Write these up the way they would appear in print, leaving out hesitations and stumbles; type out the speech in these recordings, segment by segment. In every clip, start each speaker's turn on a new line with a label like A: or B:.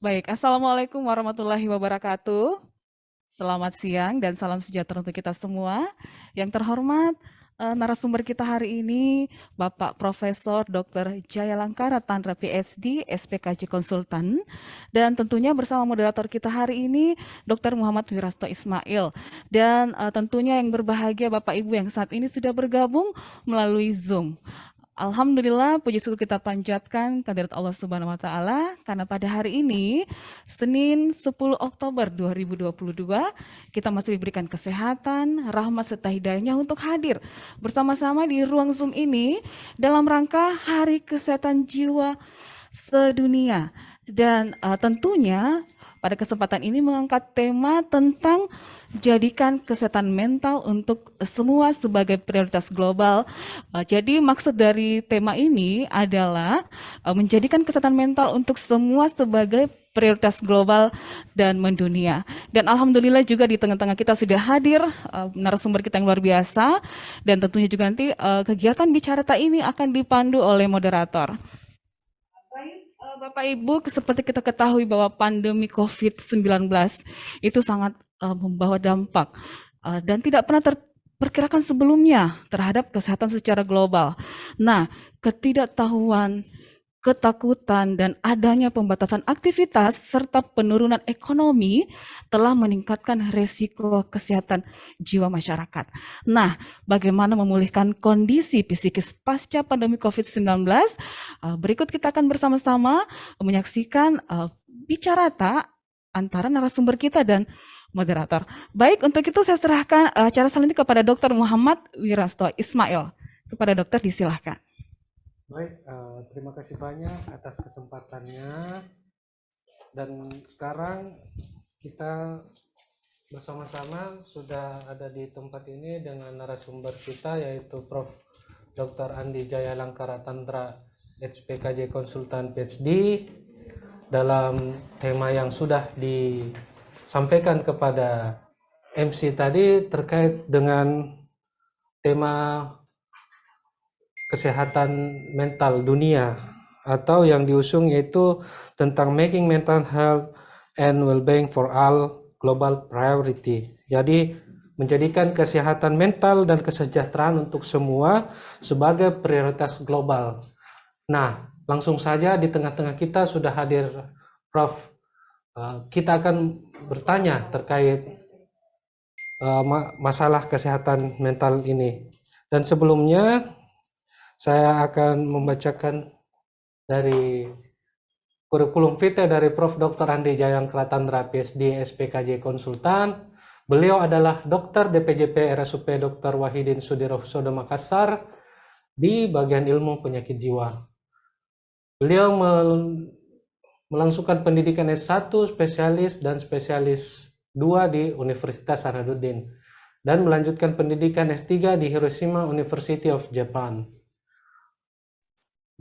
A: Baik, Assalamualaikum warahmatullahi wabarakatuh. Selamat siang dan salam sejahtera untuk kita semua. Yang terhormat, narasumber kita hari ini, Bapak Profesor Dr. Jaya Langkara Tanra PhD, SPKJ Konsultan, dan tentunya bersama moderator kita hari ini, Dr. Muhammad Wirasto Ismail. Dan tentunya yang berbahagia Bapak Ibu yang saat ini sudah bergabung melalui Zoom. Alhamdulillah, puji syukur kita panjatkan kehadirat Allah Subhanahu wa taala karena pada hari ini Senin 10 Oktober 2022 kita masih diberikan kesehatan, rahmat serta hidayahnya untuk hadir bersama-sama di ruang Zoom ini dalam rangka Hari Kesehatan Jiwa Sedunia. Dan tentunya pada kesempatan ini mengangkat tema tentang jadikan kesehatan mental untuk semua sebagai prioritas global. Jadi maksud dari tema ini adalah menjadikan kesehatan mental untuk semua sebagai prioritas global dan mendunia. Dan alhamdulillah juga di tengah-tengah kita sudah hadir narasumber kita yang luar biasa dan tentunya juga nanti kegiatan bicara tak ini akan dipandu oleh moderator. Bapak Ibu, seperti kita ketahui bahwa pandemi COVID-19 itu sangat membawa dampak dan tidak pernah terperkirakan sebelumnya terhadap kesehatan secara global. Nah, ketidaktahuan, ketakutan, dan adanya pembatasan aktivitas serta penurunan ekonomi telah meningkatkan resiko kesehatan jiwa masyarakat. Nah, bagaimana memulihkan kondisi psikis pasca pandemi COVID-19? Berikut kita akan bersama-sama menyaksikan bicara tak antara narasumber kita dan moderator. Baik, untuk itu saya serahkan acara selanjutnya kepada Dr. Muhammad Wirasto Ismail. Kepada dokter disilahkan.
B: Baik, terima kasih banyak atas kesempatannya. Dan sekarang kita bersama-sama sudah ada di tempat ini dengan narasumber kita yaitu Prof. Dr. Andi Jaya Langkara Tantra, SPKJ Konsultan PhD, dalam tema yang sudah disampaikan kepada MC tadi terkait dengan tema kesehatan mental dunia atau yang diusung yaitu tentang making mental health and well-being for all global priority. Jadi menjadikan kesehatan mental dan kesejahteraan untuk semua sebagai prioritas global. Nah, langsung saja di tengah-tengah kita sudah hadir Prof. Kita akan bertanya terkait masalah kesehatan mental ini. Dan sebelumnya saya akan membacakan dari kurikulum vitae dari Prof. Dr. Andi Jayang Kratandra, PhD, SPKJ Konsultan. Beliau adalah dokter DPJP RSUP Dr. Wahidin Sudirohusodo Makassar di bagian ilmu penyakit jiwa. Beliau melangsungkan pendidikan S1 spesialis dan spesialis 2 di Universitas Sanaduddin dan melanjutkan pendidikan S3 di Hiroshima University of Japan.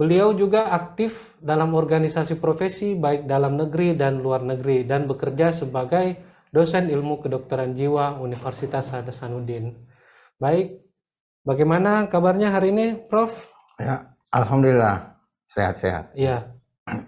B: Beliau juga aktif dalam organisasi profesi baik dalam negeri dan luar negeri dan bekerja sebagai dosen ilmu kedokteran jiwa Universitas Hasanuddin. Baik, bagaimana kabarnya hari ini, Prof?
C: Ya, alhamdulillah sehat-sehat.
B: Iya.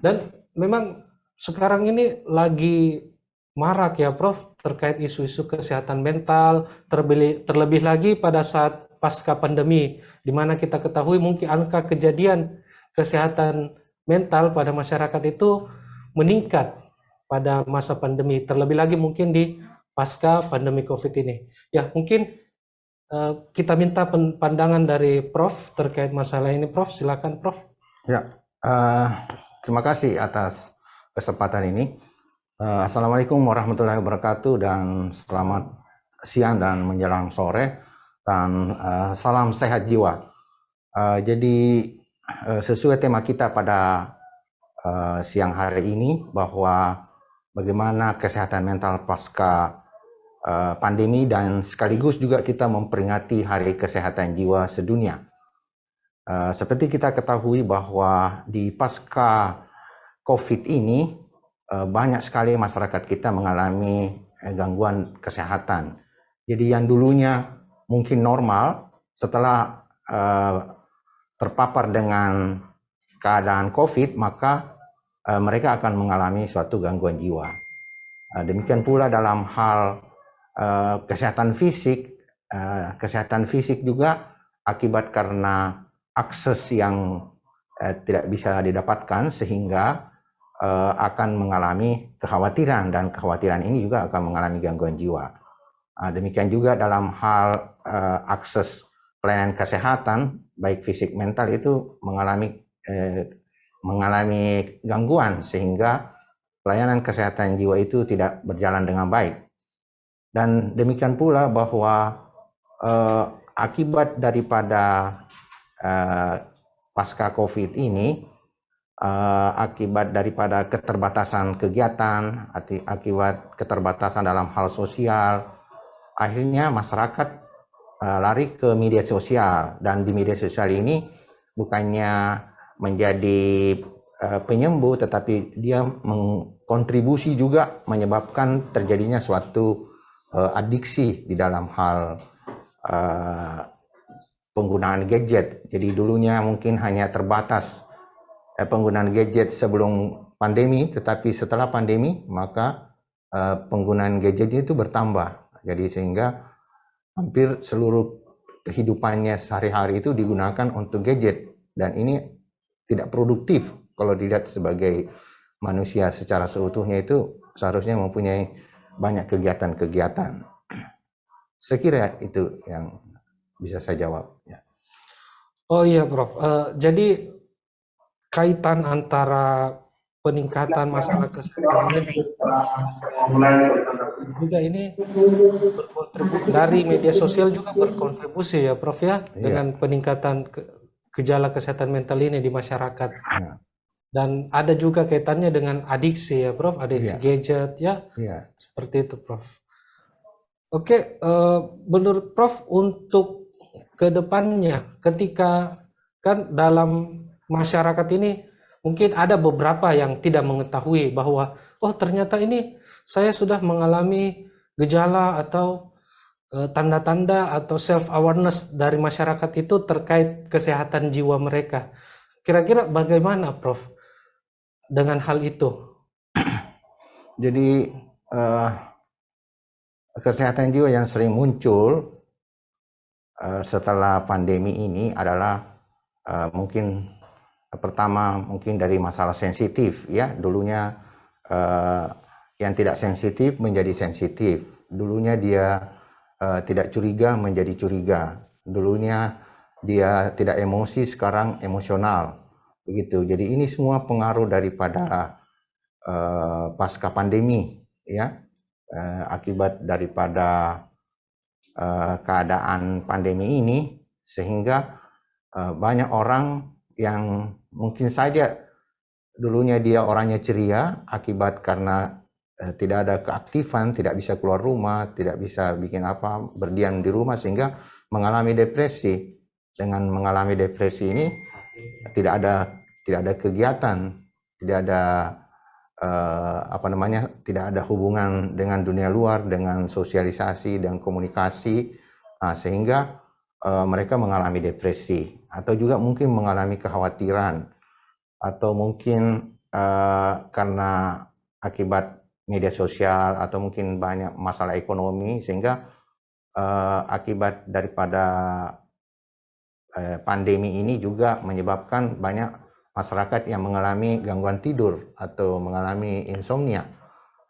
B: Dan memang sekarang ini lagi marak ya, Prof, terkait isu-isu kesehatan mental, terlebih lagi pada saat pasca pandemi, di mana kita ketahui mungkin angka kejadian kesehatan mental pada masyarakat itu meningkat pada masa pandemi, terlebih lagi mungkin di pasca pandemi COVID ini. Ya, mungkin kita minta pandangan dari Prof terkait masalah ini, Prof. Silakan, Prof.
C: Ya, terima kasih atas kesempatan ini. Assalamualaikum warahmatullahi wabarakatuh dan selamat siang dan menjelang sore dan salam sehat jiwa. Jadi sesuai tema kita pada siang hari ini bahwa bagaimana kesehatan mental pasca pandemi dan sekaligus juga kita memperingati Hari Kesehatan Jiwa Sedunia. Seperti kita ketahui bahwa di pasca COVID ini banyak sekali masyarakat kita mengalami gangguan kesehatan. Jadi yang dulunya mungkin normal setelah terpapar dengan keadaan COVID, maka mereka akan mengalami suatu gangguan jiwa. Demikian pula dalam hal kesehatan fisik. Kesehatan fisik juga akibat karena akses yang tidak bisa didapatkan, sehingga akan mengalami kekhawatiran, dan kekhawatiran ini juga akan mengalami gangguan jiwa. Demikian juga dalam hal akses pelayanan kesehatan, baik fisik mental, itu mengalami gangguan, sehingga pelayanan kesehatan jiwa itu tidak berjalan dengan baik. Dan demikian pula bahwa akibat daripada pasca COVID ini, akibat daripada keterbatasan kegiatan, akibat keterbatasan dalam hal sosial, akhirnya masyarakat lari ke media sosial. Dan di media sosial ini bukannya menjadi penyembuh, tetapi dia mengkontribusi juga menyebabkan terjadinya suatu adiksi di dalam hal penggunaan gadget. Jadi dulunya mungkin hanya terbatas penggunaan gadget sebelum pandemi, tetapi setelah pandemi maka penggunaan gadget itu bertambah. Jadi sehingga hampir seluruh kehidupannya sehari-hari itu digunakan untuk gadget, dan ini tidak produktif. Kalau dilihat sebagai manusia secara seutuhnya, itu seharusnya mempunyai banyak kegiatan-kegiatan. Saya kira itu yang bisa saya jawab. Ya.
B: Oh iya, Prof. Jadi kaitan antara peningkatan masalah kesehatan juga ini berkontribusi dari media sosial, juga berkontribusi ya, Prof, ya, dengan peningkatan gejala kesehatan mental ini di masyarakat.
C: Ya.
B: Dan ada juga kaitannya dengan adiksi ya, Prof, adiksi gadget ya. Seperti itu, Prof. Oke, menurut Prof, untuk kedepannya, ketika kan dalam masyarakat ini mungkin ada beberapa yang tidak mengetahui bahwa oh ternyata ini saya sudah mengalami gejala atau tanda-tanda atau self awareness dari masyarakat itu terkait kesehatan jiwa mereka. Kira-kira bagaimana, Prof, dengan hal itu?
C: Jadi kesehatan jiwa yang sering muncul setelah pandemi ini adalah mungkin pertama mungkin dari masalah sensitif, ya. Dulunya yang tidak sensitif menjadi sensitif. Dulunya dia tidak curiga menjadi curiga. Dulunya dia tidak emosi, sekarang emosional. Begitu. Jadi ini semua pengaruh daripada pasca pandemi, ya. Akibat daripada keadaan pandemi ini, sehingga banyak orang yang mungkin saja dulunya dia orangnya ceria, akibat karena tidak ada keaktifan, tidak bisa keluar rumah, tidak bisa bikin apa, berdiam di rumah, sehingga mengalami depresi. Dengan mengalami depresi ini tidak ada kegiatan, tidak ada tidak ada hubungan dengan dunia luar, dengan sosialisasi dan komunikasi, sehingga mereka mengalami depresi, atau juga mungkin mengalami kekhawatiran, atau mungkin karena akibat media sosial, atau mungkin banyak masalah ekonomi, sehingga akibat daripada pandemi ini juga menyebabkan banyak masyarakat yang mengalami gangguan tidur atau mengalami insomnia.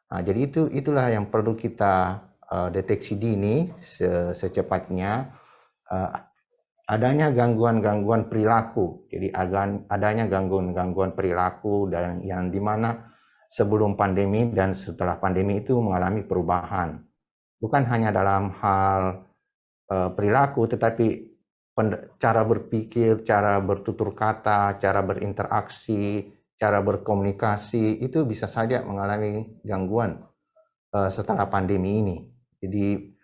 C: Nah, jadi itulah yang perlu kita deteksi dini secepatnya. Adanya gangguan-gangguan perilaku. Jadi adanya gangguan-gangguan perilaku, dan yang dimana sebelum pandemi dan setelah pandemi itu mengalami perubahan. Bukan hanya dalam hal perilaku, tetapi cara berpikir, cara bertutur kata, cara berinteraksi, cara berkomunikasi, itu bisa saja mengalami gangguan setelah pandemi ini. Jadi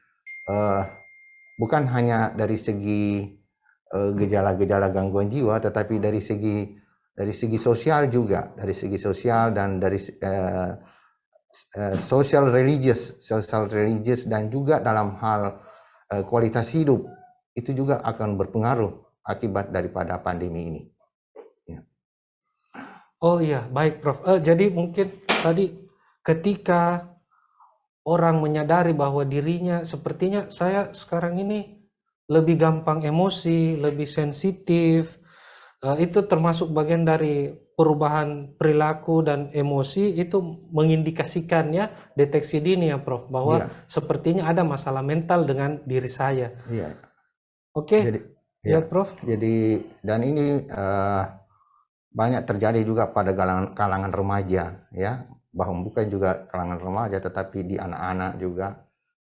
C: bukan hanya dari segi gejala-gejala gangguan jiwa, tetapi dari segi sosial juga, dari segi sosial dan dari social religious, dan juga dalam hal kualitas hidup, itu juga akan berpengaruh akibat daripada pandemi ini. Ya.
B: Oh iya, baik Prof. Jadi mungkin tadi ketika orang menyadari bahwa dirinya sepertinya saya sekarang ini lebih gampang emosi, lebih sensitif, itu termasuk bagian dari perubahan perilaku dan emosi itu mengindikasikannya deteksi dini ya Prof, bahwa
C: Iya,
B: sepertinya ada masalah mental dengan diri saya.
C: iya.
B: Oke,
C: Jadi,
B: ya
C: ya.
B: Prof.
C: Jadi, dan ini banyak terjadi juga pada kalangan remaja, ya. Bahkan bukan juga kalangan remaja, tetapi di anak-anak juga,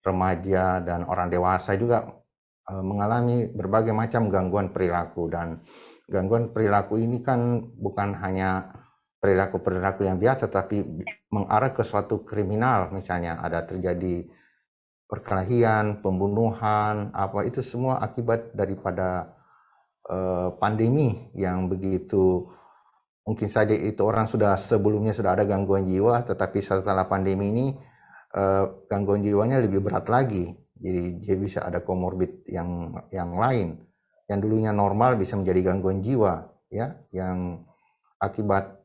C: remaja dan orang dewasa juga mengalami berbagai macam gangguan perilaku. Dan gangguan perilaku ini kan bukan hanya perilaku-perilaku yang biasa, tapi mengarah ke suatu kriminal. Misalnya ada terjadi perkelahian, pembunuhan, apa itu semua akibat daripada pandemi yang begitu. Mungkin saja itu orang sebelumnya sudah ada gangguan jiwa, tetapi setelah pandemi ini gangguan jiwanya lebih berat lagi. Jadi dia bisa ada komorbid yang lain. Yang dulunya normal bisa menjadi gangguan jiwa, ya, yang akibat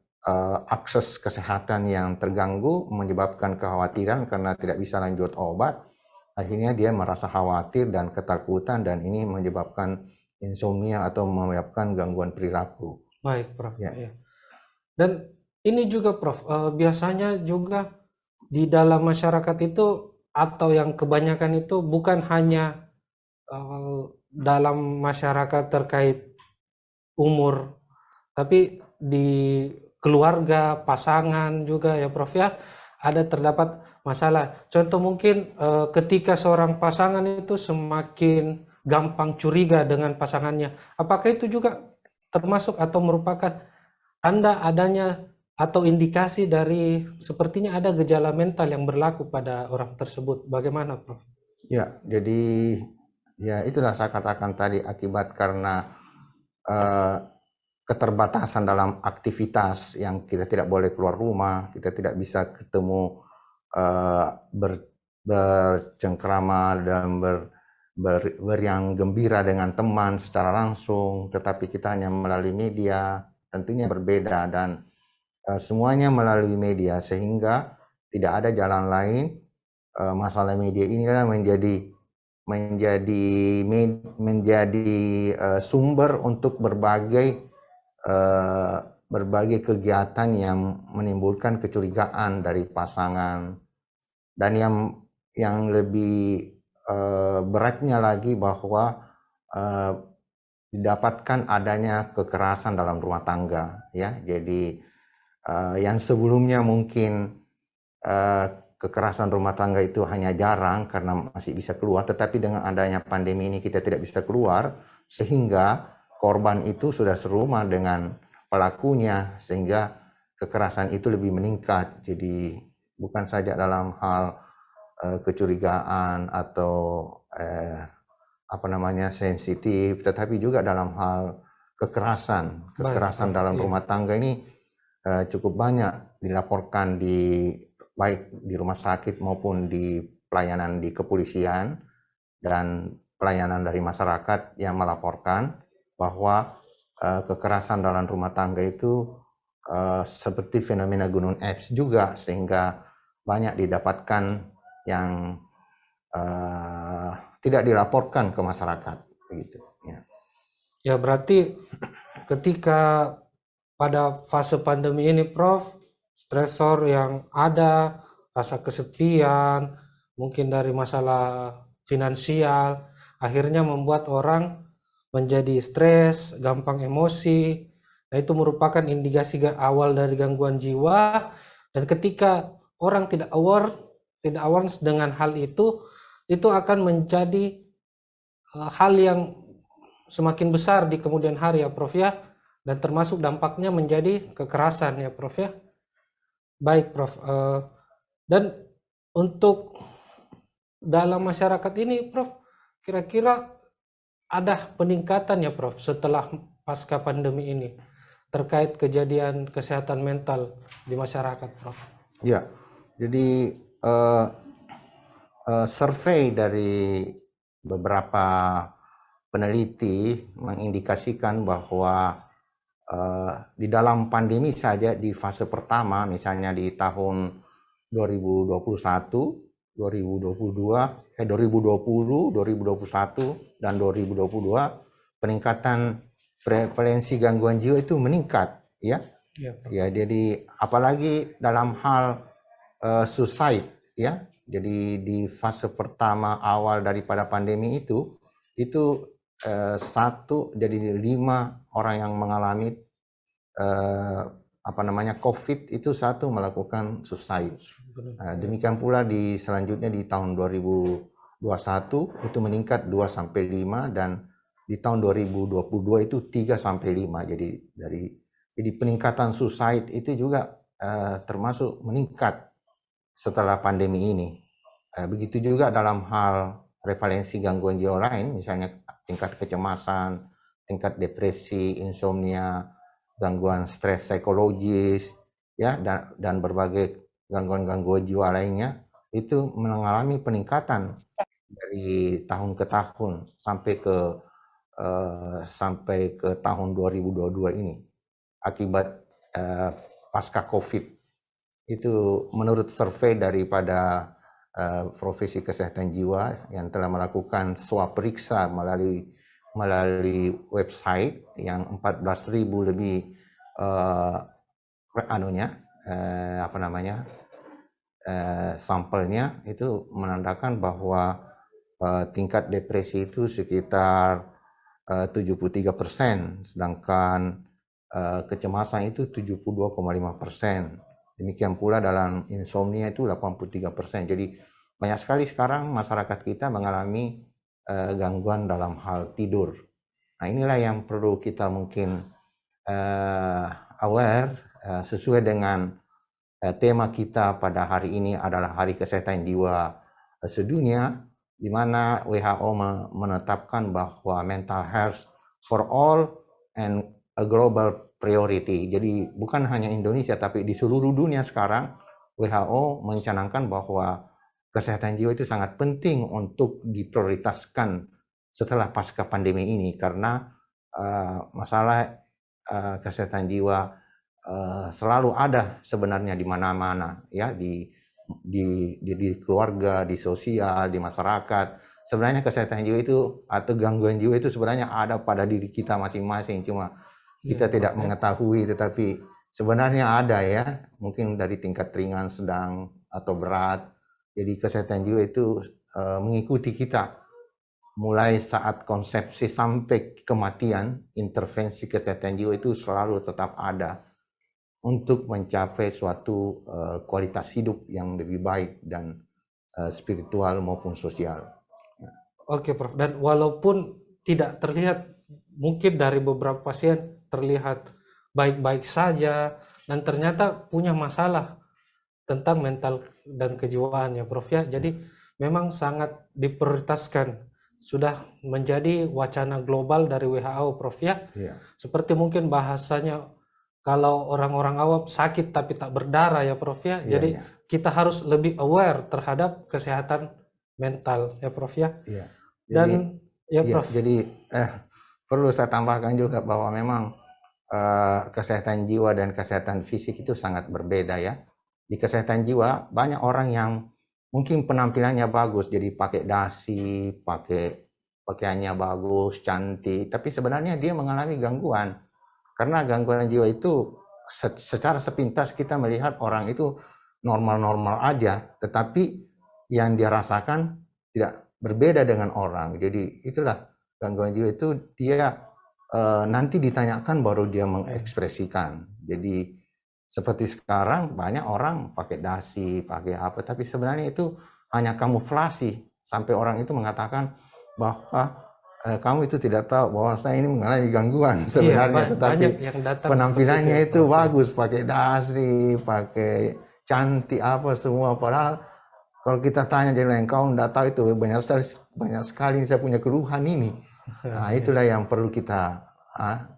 C: akses kesehatan yang terganggu menyebabkan kekhawatiran karena tidak bisa lanjut obat. Akhirnya dia merasa khawatir dan ketakutan, dan ini menyebabkan insomnia atau menyebabkan gangguan perilaku.
B: Baik Prof.
C: Ya,
B: Ya. Dan ini juga Prof, biasanya juga di dalam masyarakat itu atau yang kebanyakan itu bukan hanya dalam masyarakat terkait umur, tapi di keluarga, pasangan juga ya Prof ya, ada terdapat masalah. Contoh mungkin ketika seorang pasangan itu semakin gampang curiga dengan pasangannya, apakah itu juga termasuk atau merupakan tanda adanya atau indikasi dari sepertinya ada gejala mental yang berlaku pada orang tersebut? Bagaimana Prof?
C: ya, jadi ya itulah saya katakan tadi, akibat karena eh, keterbatasan dalam aktivitas yang kita tidak boleh keluar rumah, kita tidak bisa ketemu, bercengkrama dan beriang gembira dengan teman secara langsung, tetapi kita hanya melalui media, tentunya berbeda, dan semuanya melalui media, sehingga tidak ada jalan lain. Masalah media inilah menjadi sumber untuk berbagai kegiatan yang menimbulkan kecurigaan dari pasangan. Dan yang lebih beratnya lagi bahwa didapatkan adanya kekerasan dalam rumah tangga, ya. Jadi yang sebelumnya mungkin kekerasan rumah tangga itu hanya jarang karena masih bisa keluar, tetapi dengan adanya pandemi ini kita tidak bisa keluar, sehingga korban itu sudah serumah dengan pelakunya, sehingga kekerasan itu lebih meningkat. Jadi bukan saja dalam hal kecurigaan atau sensitif, tetapi juga dalam hal kekerasan dalam rumah tangga ini cukup banyak dilaporkan baik di rumah sakit maupun di pelayanan di kepolisian dan pelayanan dari masyarakat yang melaporkan bahwa kekerasan dalam rumah tangga itu seperti fenomena gunung es juga, sehingga banyak didapatkan yang tidak dilaporkan ke masyarakat, begitu. Ya.
B: Ya berarti ketika pada fase pandemi ini Prof, stresor yang ada, rasa kesepian, mungkin dari masalah finansial, akhirnya membuat orang menjadi stres, gampang emosi. Nah, itu merupakan indikasi awal dari gangguan jiwa. Dan ketika orang tidak awareness dengan hal itu akan menjadi hal yang semakin besar di kemudian hari ya Prof ya, dan termasuk dampaknya menjadi kekerasan ya Prof ya. Baik Prof, dan untuk dalam masyarakat ini Prof, kira-kira ada peningkatan ya Prof setelah pasca pandemi ini terkait kejadian kesehatan mental di masyarakat Prof?
C: Ya, jadi survei dari beberapa peneliti mengindikasikan bahwa di dalam pandemi saja di fase pertama, misalnya di tahun 2021, 2022, 2020, 2021, dan 2022, peningkatan prevalensi gangguan jiwa itu meningkat, ya.
B: Iya, Prof.
C: Ya, jadi apalagi dalam hal suicide, ya. Jadi di fase pertama awal daripada pandemi itu satu jadi 5 orang yang mengalami COVID itu satu melakukan suicide. Demikian pula selanjutnya di tahun 2021 itu meningkat 2 sampai 5, dan di tahun 2022 itu 3 sampai 5. Jadi peningkatan suicide itu juga termasuk meningkat setelah pandemi ini. Begitu juga dalam hal prevalensi gangguan jiwa lain, misalnya tingkat kecemasan, tingkat depresi, insomnia, gangguan stres psikologis, ya, dan berbagai gangguan-gangguan jiwa lainnya itu mengalami peningkatan dari tahun ke tahun sampai ke tahun 2022 ini akibat pasca COVID. Itu menurut survei daripada profesi kesehatan jiwa yang telah melakukan swab periksa melalui website yang 14.000 lebih sampelnya, itu menandakan bahwa tingkat depresi itu sekitar 73%, sedangkan kecemasan itu 72,5%. Demikian pula dalam insomnia itu 83%. Jadi banyak sekali sekarang masyarakat kita mengalami gangguan dalam hal tidur. Nah, inilah yang perlu kita mungkin aware sesuai dengan tema kita pada hari ini adalah Hari Kesehatan Jiwa Sedunia, di mana WHO menetapkan bahwa mental health for all and a global priority. Jadi bukan hanya Indonesia, tapi di seluruh dunia sekarang WHO mencanangkan bahwa kesehatan jiwa itu sangat penting untuk diprioritaskan setelah pasca pandemi ini, karena masalah kesehatan jiwa selalu ada sebenarnya di mana-mana, ya, di keluarga, di sosial, di masyarakat. Sebenarnya kesehatan jiwa itu atau gangguan jiwa itu sebenarnya ada pada diri kita masing-masing, cuma kita tidak mengetahui, tetapi sebenarnya ada, ya, mungkin dari tingkat ringan, sedang, atau berat. Jadi kesehatan jiwa itu mengikuti kita mulai saat konsepsi sampai kematian. Intervensi kesehatan jiwa itu selalu tetap ada untuk mencapai suatu kualitas hidup yang lebih baik dan spiritual maupun sosial.
B: Oke, Prof. Dan walaupun tidak terlihat, mungkin dari beberapa pasien terlihat baik-baik saja dan ternyata punya masalah tentang mental dan kejiwaan, ya, Prof, ya. Jadi memang sangat diprioritaskan, sudah menjadi wacana global dari WHO, Prof, ya.
C: Iya.
B: Seperti mungkin bahasanya kalau orang-orang awam sakit tapi tak berdarah, ya, Prof, ya.
C: Iya,
B: Jadi
C: iya.
B: kita harus lebih aware terhadap kesehatan mental, ya, Prof, ya.
C: Iya.
B: Dan ya, Prof.
C: Jadi perlu saya tambahkan juga bahwa memang kesehatan jiwa dan kesehatan fisik itu sangat berbeda, ya. Di kesehatan jiwa banyak orang yang mungkin penampilannya bagus, jadi pakai dasi, pakaiannya bagus, cantik, tapi sebenarnya dia mengalami gangguan. Karena gangguan jiwa itu secara sepintas kita melihat orang itu normal-normal aja, tetapi yang dia rasakan tidak berbeda dengan orang. Jadi itulah gangguan jiwa itu, dia nanti ditanyakan baru dia mengekspresikan. Jadi seperti sekarang banyak orang pakai dasi, pakai apa, tapi sebenarnya itu hanya kamuflasi sampai orang itu mengatakan bahwa kamu itu tidak tahu bahwa saya ini mengalami gangguan sebenarnya, tetapi penampilannya itu bagus, pakai dasi, pakai cantik apa semua, padahal kalau kita tanya dia bilang, kau tidak tahu itu banyak sekali saya punya keluhan ini. Nah, itulah yang perlu kita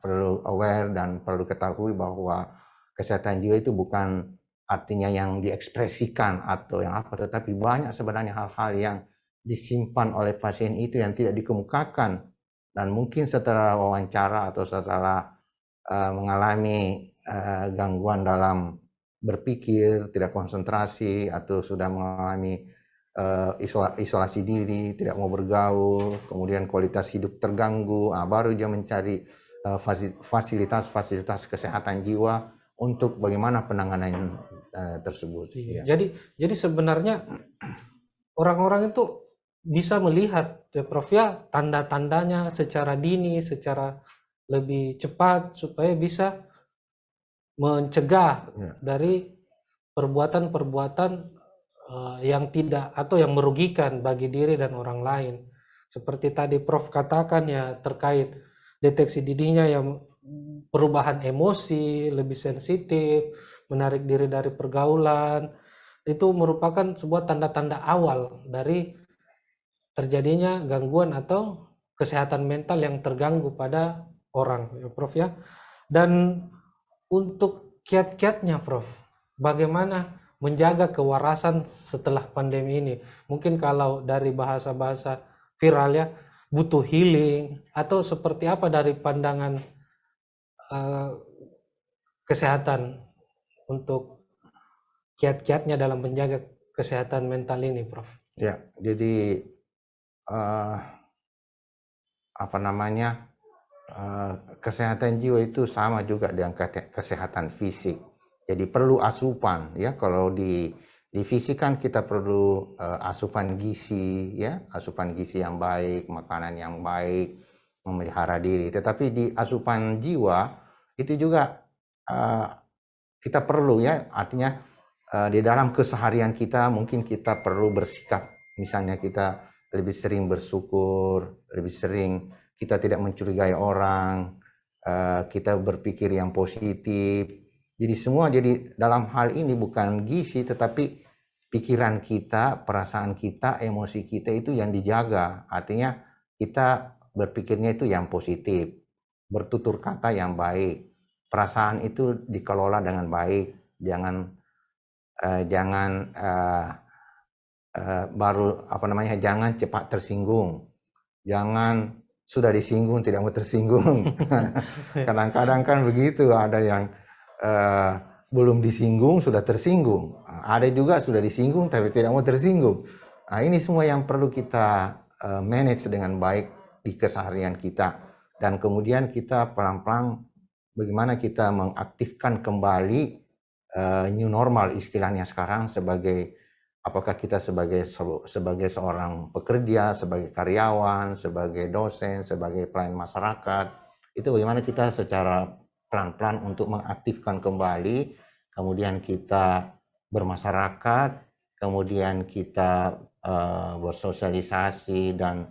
C: perlu aware dan perlu ketahui bahwa kesehatan jiwa itu bukan artinya yang diekspresikan atau yang apa, tetapi banyak sebenarnya hal-hal yang disimpan oleh pasien itu yang tidak dikemukakan, dan mungkin setelah wawancara atau setelah mengalami gangguan dalam berpikir, tidak konsentrasi, atau sudah mengalami isolasi diri, tidak mau bergaul, kemudian kualitas hidup terganggu, baru dia mencari fasilitas-fasilitas kesehatan jiwa untuk bagaimana penanganan tersebut.
B: Iya. Jadi sebenarnya orang-orang itu bisa melihat ya Prof ya tanda-tandanya secara dini, secara lebih cepat supaya bisa mencegah
C: Ya.
B: dari perbuatan-perbuatan yang tidak atau yang merugikan bagi diri dan orang lain. Seperti tadi Prof katakan ya terkait deteksi dininya yang perubahan emosi, lebih sensitif, menarik diri dari pergaulan, itu merupakan sebuah tanda-tanda awal dari terjadinya gangguan atau kesehatan mental yang terganggu pada orang, ya Prof ya. Dan untuk kiat-kiatnya Prof, bagaimana menjaga kewarasan setelah pandemi ini? Mungkin kalau dari bahasa-bahasa viral ya, butuh healing atau seperti apa dari pandangan kesehatan untuk kiat-kiatnya dalam menjaga kesehatan mental ini, Prof?
C: Ya, jadi apa namanya, kesehatan jiwa itu sama juga dengan kesehatan fisik. Jadi perlu asupan ya. Kalau di fisik kan kita perlu asupan gizi ya, asupan gizi yang baik, makanan yang baik, memelihara diri. Tetapi di asupan jiwa itu juga kita perlu ya, artinya di dalam keseharian kita mungkin kita perlu bersikap, misalnya kita lebih sering bersyukur, lebih sering kita tidak mencurigai orang, kita berpikir yang positif. Jadi semua, jadi dalam hal ini bukan gizi tetapi pikiran kita, perasaan kita, emosi kita itu yang dijaga. Artinya kita berpikirnya itu yang positif, bertutur kata yang baik, perasaan itu dikelola dengan baik, jangan jangan cepat tersinggung, jangan sudah disinggung tidak mau tersinggung. Kadang-kadang kan begitu, ada yang belum disinggung sudah tersinggung, ada juga sudah disinggung tapi tidak mau tersinggung. Nah, ini semua yang perlu kita manage dengan baik di keseharian kita, dan kemudian kita pelan-pelan bagaimana kita mengaktifkan kembali new normal istilahnya sekarang, sebagai apakah kita sebagai seorang pekerja, sebagai karyawan, sebagai dosen, sebagai pelayan masyarakat, itu bagaimana kita secara pelan-pelan untuk mengaktifkan kembali, kemudian kita bermasyarakat, kemudian kita bersosialisasi dan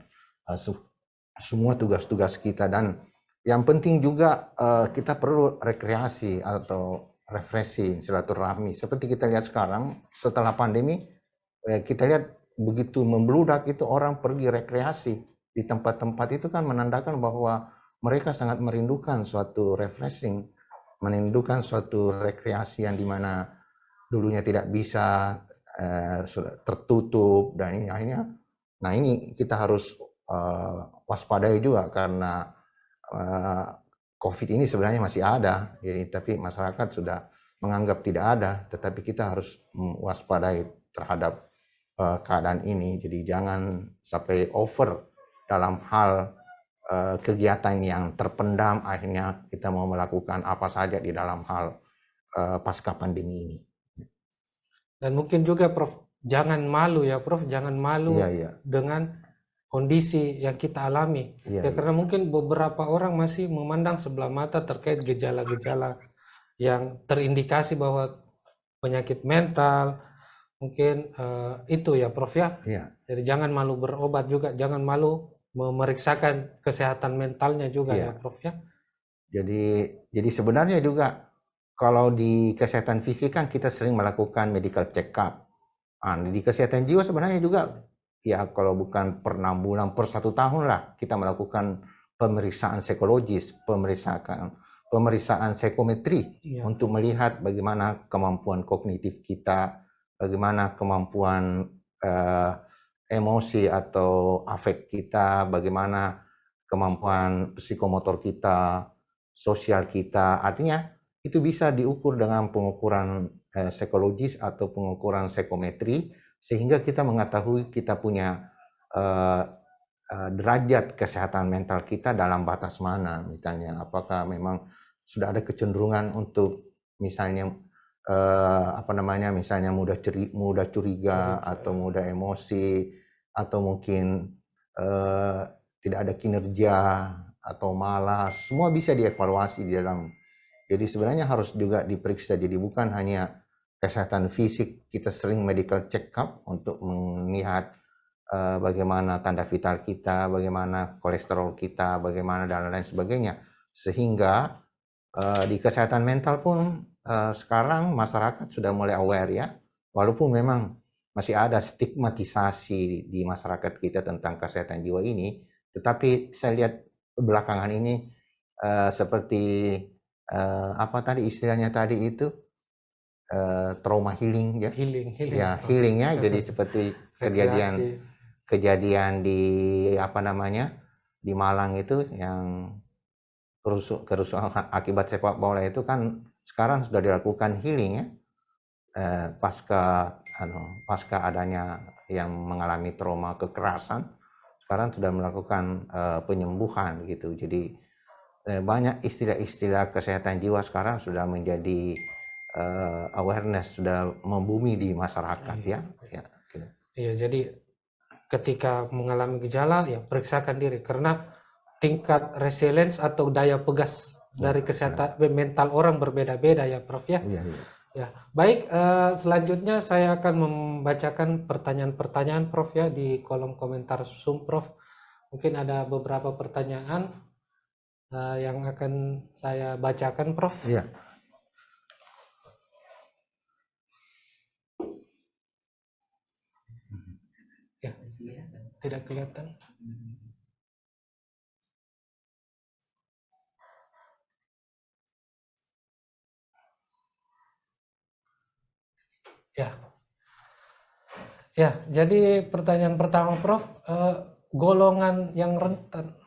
C: semua tugas-tugas kita. Dan yang penting juga kita perlu rekreasi atau refreshing, silaturahmi. Seperti kita lihat sekarang setelah pandemi, kita lihat begitu membludak itu orang pergi rekreasi di tempat-tempat itu, kan menandakan bahwa mereka sangat merindukan suatu refreshing, merindukan suatu rekreasi yang dimana dulunya tidak bisa, sudah tertutup, dan ini akhirnya, nah ini kita harus waspadai juga, karena COVID ini sebenarnya masih ada, jadi, tapi masyarakat sudah menganggap tidak ada, tetapi kita harus waspadai terhadap keadaan ini. Jadi jangan sampai over dalam hal kegiatan yang terpendam, akhirnya kita mau melakukan apa saja di dalam hal pasca pandemi ini.
B: Dan mungkin juga Prof, jangan malu ya Prof, jangan malu dengan kondisi yang kita alami. Karena mungkin beberapa orang masih memandang sebelah mata terkait gejala-gejala yang terindikasi bahwa penyakit mental, mungkin itu ya Prof ya. Jadi jangan malu berobat juga, jangan malu memeriksakan kesehatan mentalnya juga ya Prof ya.
C: Jadi sebenarnya juga kalau di kesehatan fisik kan kita sering melakukan medical check up. Di kesehatan jiwa sebenarnya juga, ya kalau bukan per 6 bulan, per 1 tahun lah kita melakukan pemeriksaan psikologis, pemeriksaan psikometri untuk melihat bagaimana kemampuan kognitif kita, bagaimana kemampuan emosi atau afek kita, bagaimana kemampuan psikomotor kita, sosial kita. Artinya itu bisa diukur dengan pengukuran psikologis atau pengukuran psikometri, sehingga kita mengetahui kita punya derajat kesehatan mental kita dalam batas mana. Misalnya apakah memang sudah ada kecenderungan untuk misalnya misalnya mudah curiga atau mudah emosi, atau mungkin tidak ada kinerja atau malas. Semua bisa dievaluasi di dalam. Jadi sebenarnya harus juga diperiksa. Jadi bukan hanya kesehatan fisik, kita sering medical check up untuk melihat bagaimana tanda vital kita, bagaimana kolesterol kita, bagaimana dan lain sebagainya. Sehingga di kesehatan mental pun sekarang masyarakat sudah mulai aware ya, walaupun memang masih ada stigmatisasi di masyarakat kita tentang kesehatan jiwa ini, tetapi saya lihat belakangan ini seperti apa tadi istilahnya tadi itu trauma healing ya, healing ya, jadi seperti kejadian di di Malang itu yang kerusuhan akibat sepak bola itu kan sekarang sudah dilakukan healing ya, pasca adanya yang mengalami trauma kekerasan, sekarang sudah melakukan penyembuhan gitu. Jadi banyak istilah-istilah kesehatan jiwa sekarang sudah menjadi awareness, sudah membumi di masyarakat ya.
B: Iya, jadi ketika mengalami gejala ya periksakan diri, karena tingkat resilience atau daya pegas dari kesehatan mental orang berbeda-beda ya Prof ya. Ya, baik, selanjutnya saya akan membacakan pertanyaan-pertanyaan Prof ya di kolom komentar Zoom Prof. Mungkin ada beberapa pertanyaan yang akan saya bacakan Prof.
C: Iya.
B: Ya, tidak kelihatan. Ya, jadi pertanyaan pertama Prof, golongan yang rentan.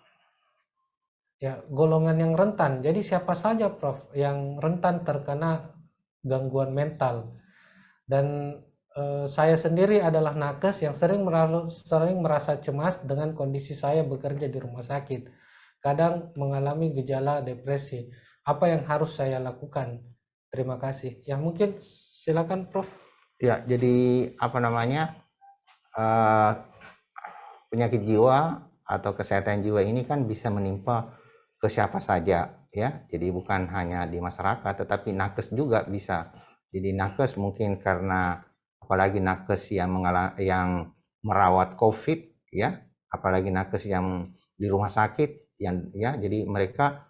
B: Ya, golongan yang rentan. Jadi siapa saja Prof yang rentan terkena gangguan mental? Dan saya sendiri adalah nakes yang sering merasa cemas dengan kondisi saya bekerja di rumah sakit. Kadang mengalami gejala depresi. Apa yang harus saya lakukan? Terima kasih. Ya, mungkin silakan Prof.
C: Ya, jadi penyakit jiwa atau kesehatan jiwa ini kan bisa menimpa ke siapa saja ya. Jadi bukan hanya di masyarakat, tetapi nakes juga bisa. Jadi nakes mungkin karena apalagi nakes yang merawat COVID ya, apalagi nakes yang di rumah sakit yang ya, jadi mereka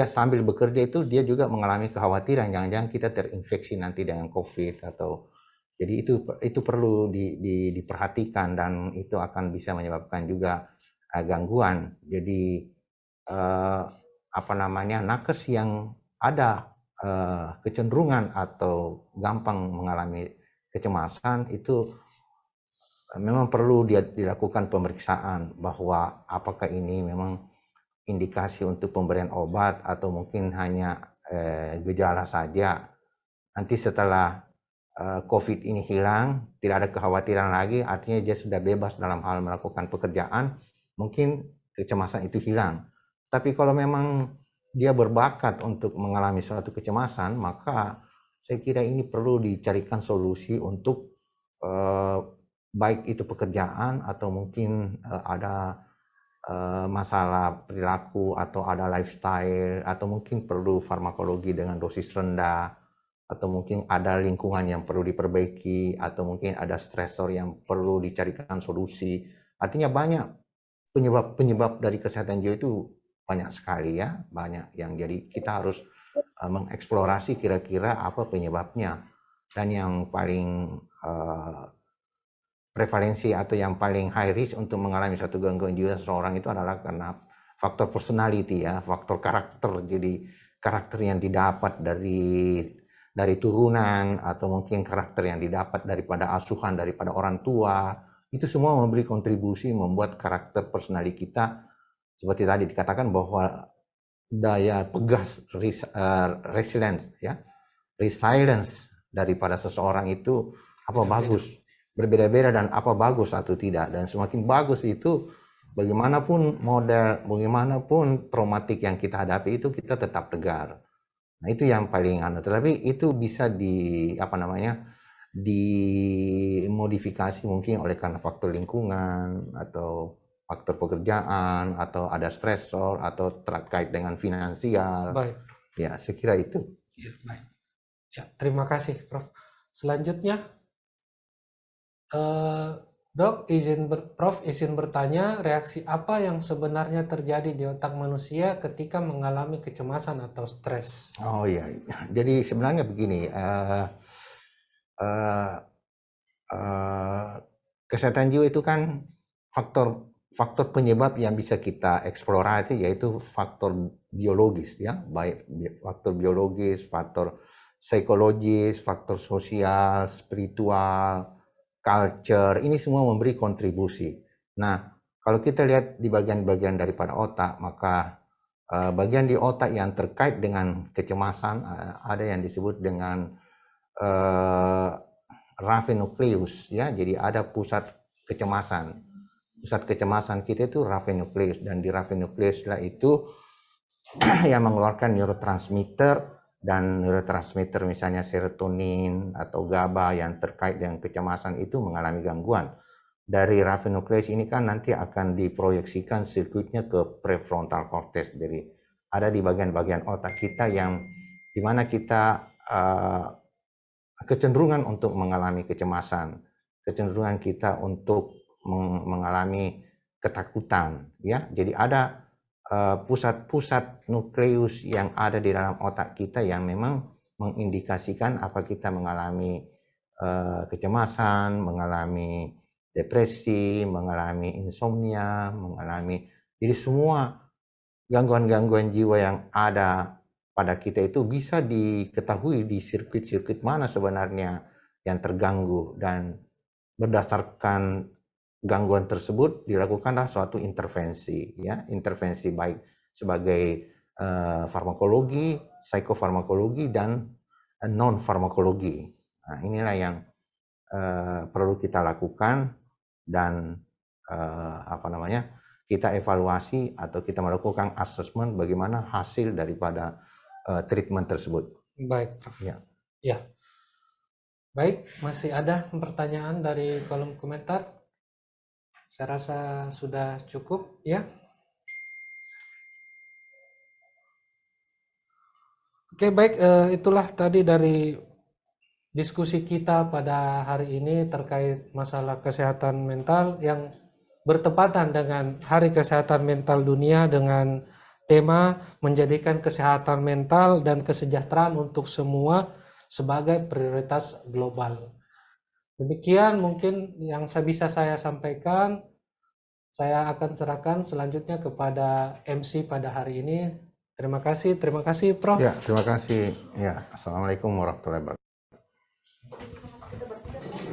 C: sambil bekerja itu dia juga mengalami kekhawatiran jangan-jangan kita terinfeksi nanti dengan COVID atau jadi itu perlu diperhatikan dan itu akan bisa menyebabkan juga gangguan. Jadi nakes yang ada kecenderungan atau gampang mengalami kecemasan itu memang perlu dilakukan pemeriksaan bahwa apakah ini memang indikasi untuk pemberian obat atau mungkin hanya gejala saja. Nanti setelah COVID ini hilang, tidak ada kekhawatiran lagi, artinya dia sudah bebas dalam hal melakukan pekerjaan, mungkin kecemasan itu hilang. Tapi kalau memang dia berbakat untuk mengalami suatu kecemasan, maka saya kira ini perlu dicarikan solusi untuk baik itu pekerjaan atau mungkin ada masalah perilaku atau ada lifestyle atau mungkin perlu farmakologi dengan dosis rendah atau mungkin ada lingkungan yang perlu diperbaiki atau mungkin ada stresor yang perlu dicarikan solusi. Artinya banyak penyebab dari kesehatan jiwa itu banyak sekali ya, banyak yang jadi kita harus mengeksplorasi kira-kira apa penyebabnya. Dan yang paling prevalensi atau yang paling high risk untuk mengalami suatu gangguan jiwa seseorang itu adalah karena faktor personality ya, faktor karakter. Jadi karakter yang didapat dari turunan atau mungkin karakter yang didapat daripada asuhan daripada orang tua, itu semua memberi kontribusi membuat karakter personality kita seperti tadi dikatakan bahwa daya pegas resilience ya, resilience daripada seseorang itu apa bagus, berbeda-beda dan apa bagus atau tidak. Dan semakin bagus itu bagaimanapun model, bagaimanapun traumatik yang kita hadapi itu kita tetap tegar. Nah, itu yang paling tetapi itu bisa dimodifikasi mungkin oleh karena faktor lingkungan atau faktor pekerjaan atau ada stresor atau terkait dengan finansial.
B: Baik.
C: Ya, saya kira itu.
B: Ya, baik. Ya, terima kasih, Prof. Selanjutnya, Dok, Prof izin bertanya, reaksi apa yang sebenarnya terjadi di otak manusia ketika mengalami kecemasan atau stres?
C: Oh iya, jadi sebenarnya begini, kesehatan jiwa itu kan faktor penyebab yang bisa kita eksplorasi yaitu faktor biologis ya, baik faktor biologis, faktor psikologis, faktor sosial, spiritual, culture, ini semua memberi kontribusi. Nah, kalau kita lihat di bagian-bagian daripada otak, maka bagian di otak yang terkait dengan kecemasan ada yang disebut dengan ravenukleus ya, jadi ada pusat kecemasan. Pusat kecemasan kita itu ravenukleus, dan di ravenukleus lah itu yang mengeluarkan neurotransmitter, dan neurotransmitter misalnya serotonin atau GABA yang terkait dengan kecemasan itu mengalami gangguan. Dari ravenukleus ini kan nanti akan diproyeksikan sirkuitnya ke prefrontal cortex, jadi ada di bagian-bagian otak kita yang dimana kita kecenderungan untuk mengalami kecemasan, kecenderungan kita untuk mengalami ketakutan ya. Jadi ada pusat-pusat nukleus yang ada di dalam otak kita yang memang mengindikasikan apa kita mengalami kecemasan, mengalami depresi, mengalami insomnia, jadi semua gangguan-gangguan jiwa yang ada pada kita itu bisa diketahui di sirkuit-sirkuit mana sebenarnya yang terganggu, dan berdasarkan gangguan tersebut dilakukanlah suatu intervensi ya, intervensi baik sebagai farmakologi, psikofarmakologi, dan non farmakologi. Nah, inilah yang perlu kita lakukan, dan kita evaluasi atau kita melakukan assessment bagaimana hasil daripada treatment tersebut.
B: Baik, Prof.
C: Ya.
B: Ya. Baik, masih ada pertanyaan dari kolom komentar? Saya rasa sudah cukup ya. Oke, baik, itulah tadi dari diskusi kita pada hari ini terkait masalah kesehatan mental yang bertepatan dengan Hari Kesehatan Mental Dunia dengan tema menjadikan kesehatan mental dan kesejahteraan untuk semua sebagai prioritas global. Demikian mungkin yang bisa saya sampaikan. Saya akan serahkan selanjutnya kepada MC pada hari ini. Terima kasih Prof.
C: Ya, terima kasih. Ya, Assalamualaikum warahmatullahi wabarakatuh.